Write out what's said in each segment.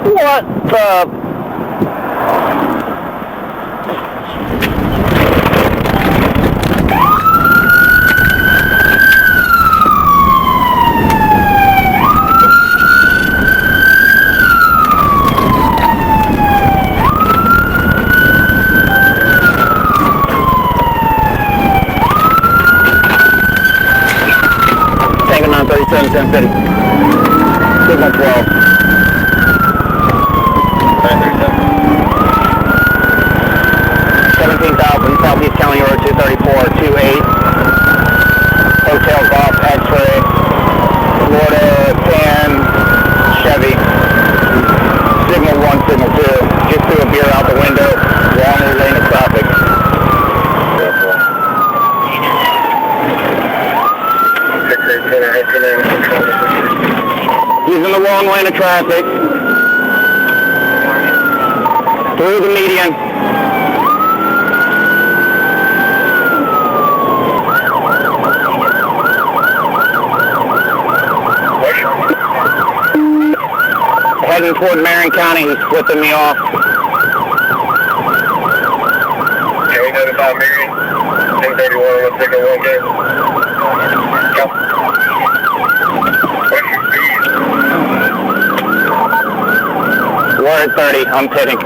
What the? Tango 937, 1050. Signal 12. 17,000, Southeast County Road 234, 28. Hotel Golf X-Ray, Florida 10, Chevy. Signal 1, signal 2. Just threw a beer out the window, wrong lane of traffic. He's in the wrong lane of traffic. Through the median. Heading toward Marion County, he's flipping me off. Can we notify Marion? 1031, let's take a one game. What's your speed? We're at 30, I'm pitting.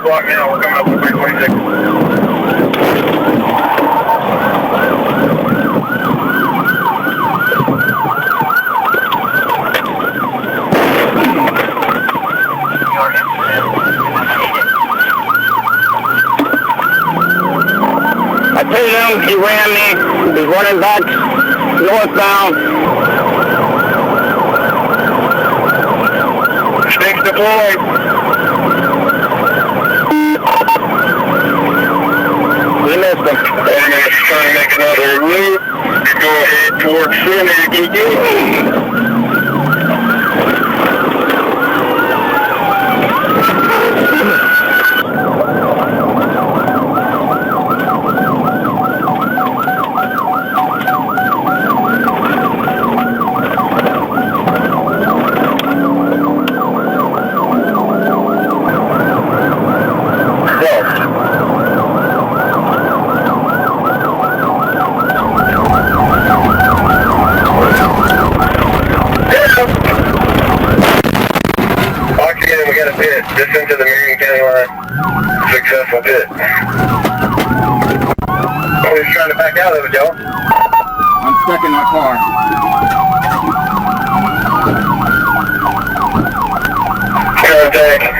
Block now, we're coming up to 326. I pitted him, he ran me, he's running back northbound. Stinks deployed. We missed him. And he's trying to make another loop to go ahead towards Center. We got a pit just into the Marion County line. Successful pit. We're just trying to back out of it, y'all. I'm stuck in my car. Contact.